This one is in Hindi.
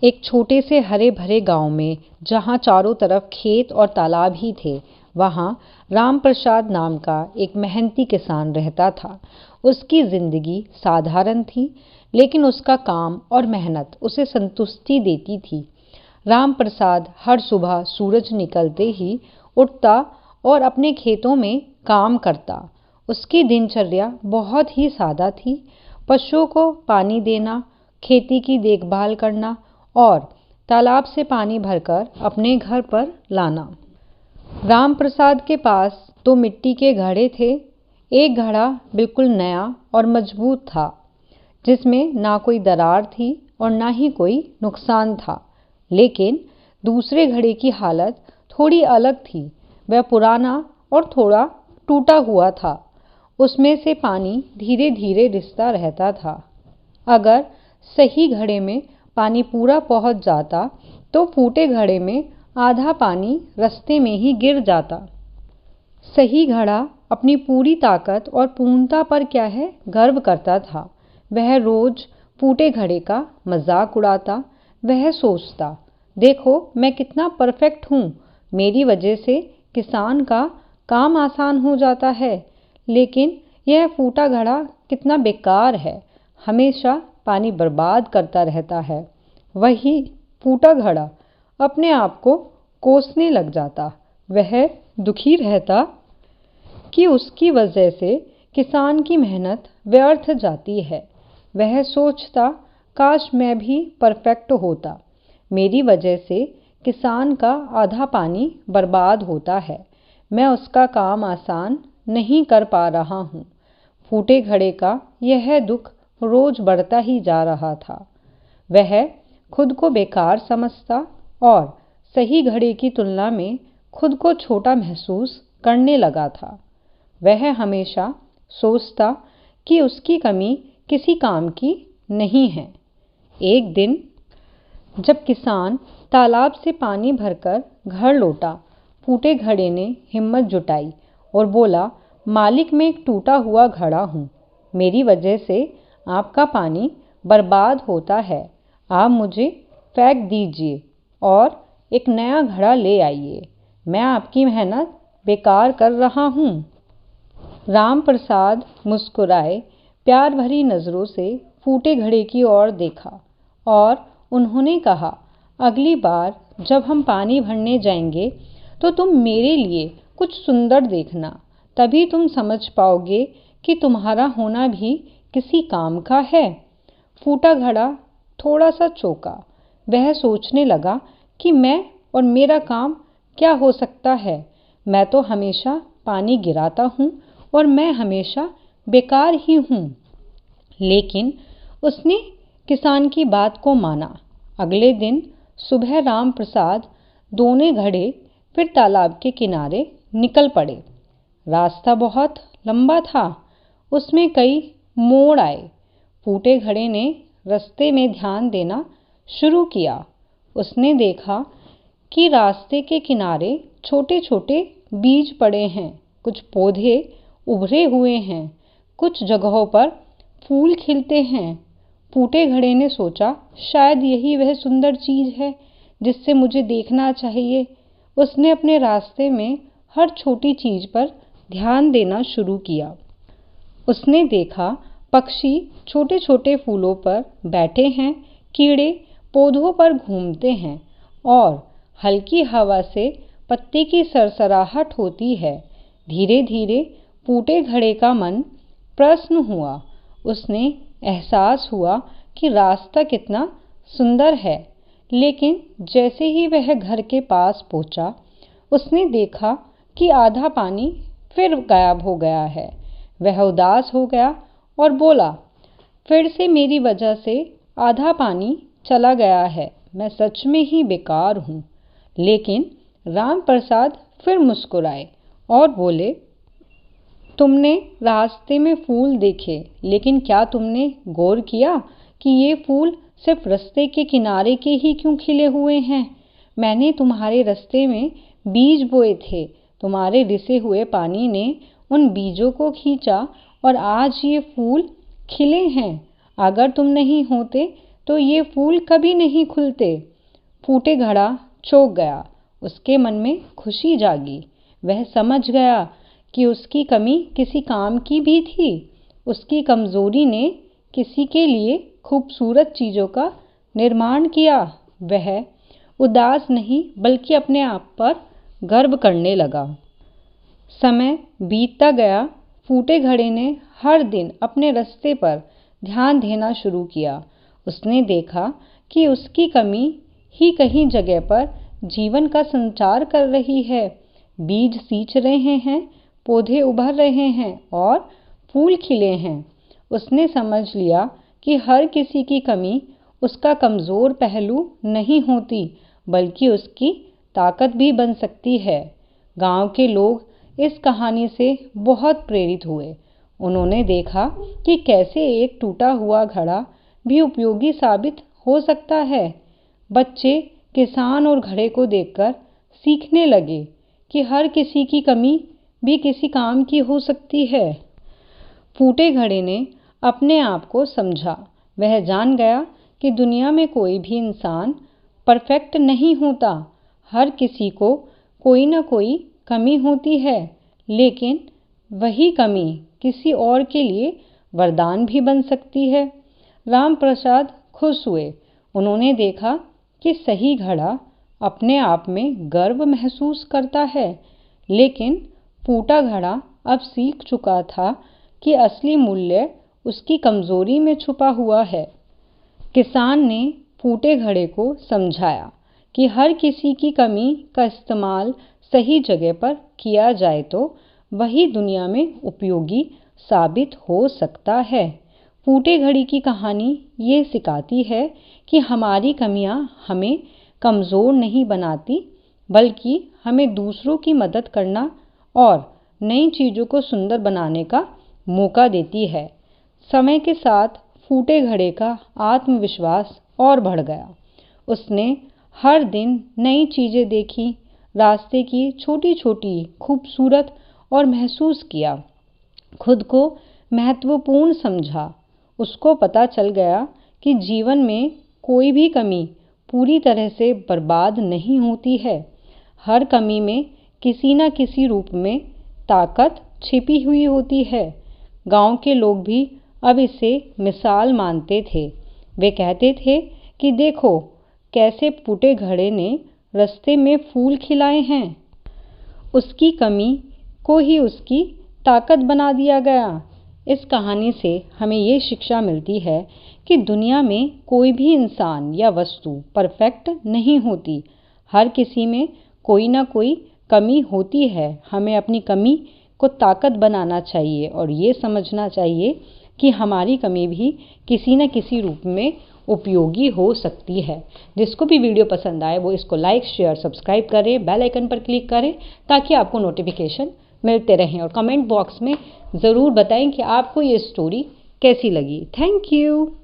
एक छोटे से हरे भरे गांव में, जहां चारों तरफ खेत और तालाब ही थे, वहां राम प्रसाद नाम का एक मेहनती किसान रहता था। उसकी जिंदगी साधारण थी, लेकिन उसका काम और मेहनत उसे संतुष्टि देती थी। राम प्रसाद हर सुबह सूरज निकलते ही उठता और अपने खेतों में काम करता। उसकी दिनचर्या बहुत ही सादा थी। पशुओं को पानी देना, खेती की देखभाल करना और तालाब से पानी भरकर अपने घर पर लाना। राम प्रसाद के पास दो मिट्टी के घड़े थे। एक घड़ा बिल्कुल नया और मजबूत था, जिसमें ना कोई दरार थी और ना ही कोई नुकसान था। लेकिन दूसरे घड़े की हालत थोड़ी अलग थी। वह पुराना और थोड़ा टूटा हुआ था। उसमें से पानी धीरे धीरे रिसता रहता था। अगर सही घड़े में पानी पूरा पहुंच जाता तो फूटे घड़े में आधा पानी रास्ते में ही गिर जाता। सही घड़ा अपनी पूरी ताकत और पूर्णता पर गर्व करता था। वह रोज फूटे घड़े का मजाक उड़ाता। वह सोचता, देखो मैं कितना परफेक्ट हूँ, मेरी वजह से किसान का काम आसान हो जाता है। लेकिन यह फूटा घड़ा कितना बेकार है, हमेशा पानी बर्बाद करता रहता है। वही फूटा घड़ा अपने आप को कोसने लग जाता। वह दुखी रहता कि उसकी वजह से किसान की मेहनत व्यर्थ जाती है। वह सोचता, काश मैं भी परफेक्ट होता, मेरी वजह से किसान का आधा पानी बर्बाद होता है। मैं उसका काम आसान नहीं कर पा रहा हूँ। फूटे घड़े का यह दुख रोज बढ़ता ही जा रहा था। वह खुद को बेकार समझता और सही घड़े की तुलना में खुद को छोटा महसूस करने लगा था। वह हमेशा सोचता कि उसकी कमी किसी काम की नहीं है। एक दिन जब किसान तालाब से पानी भरकर घर लौटा, फूटे घड़े ने हिम्मत जुटाई और बोला, मालिक मैं एक टूटा हुआ घड़ा हूँ, मेरी वजह से आपका पानी बर्बाद होता है। आप मुझे फेंक दीजिए और एक नया घड़ा ले आइए। मैं आपकी मेहनत बेकार कर रहा हूँ। राम प्रसाद मुस्कुराए, प्यार भरी नजरों से फूटे घड़े की ओर देखा और उन्होंने कहा, अगली बार जब हम पानी भरने जाएंगे तो तुम मेरे लिए कुछ सुंदर देखना। तभी तुम समझ पाओगे कि तुम्हारा होना भी किसी काम का है। फूटा घड़ा थोड़ा सा चौंका। वह सोचने लगा कि मैं और मेरा काम क्या हो सकता है। मैं तो हमेशा पानी गिराता हूँ और मैं हमेशा बेकार ही हूँ। लेकिन उसने किसान की बात को माना। अगले दिन सुबह राम प्रसाद दोनों घड़े फिर तालाब के किनारे निकल पड़े। रास्ता बहुत लंबा था, उसमें कई मोड़ आए। फूटे घड़े ने रास्ते में ध्यान देना शुरू किया। उसने देखा कि रास्ते के किनारे छोटे छोटे बीज पड़े हैं, कुछ पौधे उभरे हुए हैं, कुछ जगहों पर फूल खिलते हैं। फूटे घड़े ने सोचा, शायद यही वह सुंदर चीज है जिससे मुझे देखना चाहिए। उसने अपने रास्ते में हर छोटी चीज पर ध्यान देना शुरू किया। उसने देखा पक्षी छोटे छोटे फूलों पर बैठे हैं, कीड़े पौधों पर घूमते हैं और हल्की हवा से पत्ते की सरसराहट होती है। धीरे धीरे फूटे घड़े का मन प्रसन्न हुआ। उसने एहसास हुआ कि रास्ता कितना सुंदर है। लेकिन जैसे ही वह घर के पास पहुंचा, उसने देखा कि आधा पानी फिर गायब हो गया है। वह उदास हो गया और बोला, फिर से मेरी वजह से आधा पानी चला गया है, मैं सच में ही बेकार हूँ। लेकिन राम प्रसाद फिर मुस्कुराए और बोले, तुमने रास्ते में फूल देखे, लेकिन क्या तुमने गौर किया कि ये फूल सिर्फ रास्ते के किनारे के ही क्यों खिले हुए हैं? मैंने तुम्हारे रास्ते में बीज बोए थे। तुम्हारे रिसे हुए पानी ने उन बीजों को खींचा और आज ये फूल खिले हैं। अगर तुम नहीं होते तो ये फूल कभी नहीं खुलते। फूटे घड़ा चौंक गया। उसके मन में खुशी जागी। वह समझ गया कि उसकी कमी किसी काम की भी थी। उसकी कमजोरी ने किसी के लिए खूबसूरत चीजों का निर्माण किया। वह उदास नहीं बल्कि अपने आप पर गर्व करने लगा। समय बीतता गया। फूटे घड़े ने हर दिन अपने रास्ते पर ध्यान देना शुरू किया। उसने देखा कि उसकी कमी ही कहीं जगह पर जीवन का संचार कर रही है। बीज सींच रहे हैं, पौधे उभर रहे हैं और फूल खिले हैं। उसने समझ लिया कि हर किसी की कमी उसका कमजोर पहलू नहीं होती, बल्कि उसकी ताकत भी बन सकती है। गांव के लोग इस कहानी से बहुत प्रेरित हुए। उन्होंने देखा कि कैसे एक टूटा हुआ घड़ा भी उपयोगी साबित हो सकता है। बच्चे किसान और घड़े को देखकर सीखने लगे कि हर किसी की कमी भी किसी काम की हो सकती है। फूटे घड़े ने अपने आप को समझा। वह जान गया कि दुनिया में कोई भी इंसान परफेक्ट नहीं होता। हर किसी को कोई ना कोई कमी होती है, लेकिन वही कमी किसी और के लिए वरदान भी बन सकती है। राम प्रसाद खुश हुए। उन्होंने देखा कि सही घड़ा अपने आप में गर्व महसूस करता है, लेकिन फूटा घड़ा अब सीख चुका था कि असली मूल्य उसकी कमजोरी में छुपा हुआ है। किसान ने फूटे घड़े को समझाया कि हर किसी की कमी का इस्तेमाल सही जगह पर किया जाए तो वही दुनिया में उपयोगी साबित हो सकता है। फूटे घड़ी की कहानी ये सिखाती है कि हमारी कमियां हमें कमज़ोर नहीं बनाती, बल्कि हमें दूसरों की मदद करना और नई चीज़ों को सुंदर बनाने का मौका देती है। समय के साथ फूटे घड़े का आत्मविश्वास और बढ़ गया। उसने हर दिन नई चीज़ें देखी, रास्ते की छोटी छोटी खूबसूरत और महसूस किया। खुद को महत्वपूर्ण समझा। उसको पता चल गया कि जीवन में कोई भी कमी पूरी तरह से बर्बाद नहीं होती है। हर कमी में किसी न किसी रूप में ताकत छिपी हुई होती है। गांव के लोग भी अब इसे मिसाल मानते थे। वे कहते थे कि देखो कैसे फूटे घड़े ने रास्ते में फूल खिलाए हैं। उसकी कमी को ही उसकी ताकत बना दिया गया। इस कहानी से हमें ये शिक्षा मिलती है कि दुनिया में कोई भी इंसान या वस्तु परफेक्ट नहीं होती। हर किसी में कोई ना कोई कमी होती है। हमें अपनी कमी को ताकत बनाना चाहिए और ये समझना चाहिए कि हमारी कमी भी किसी न किसी रूप में उपयोगी हो सकती है। जिसको भी वीडियो पसंद आए वो इसको लाइक, शेयर, सब्सक्राइब करें, बेल आइकन पर क्लिक करें ताकि आपको नोटिफिकेशन मिलते रहें और कमेंट बॉक्स में ज़रूर बताएं कि आपको ये स्टोरी कैसी लगी। Thank you.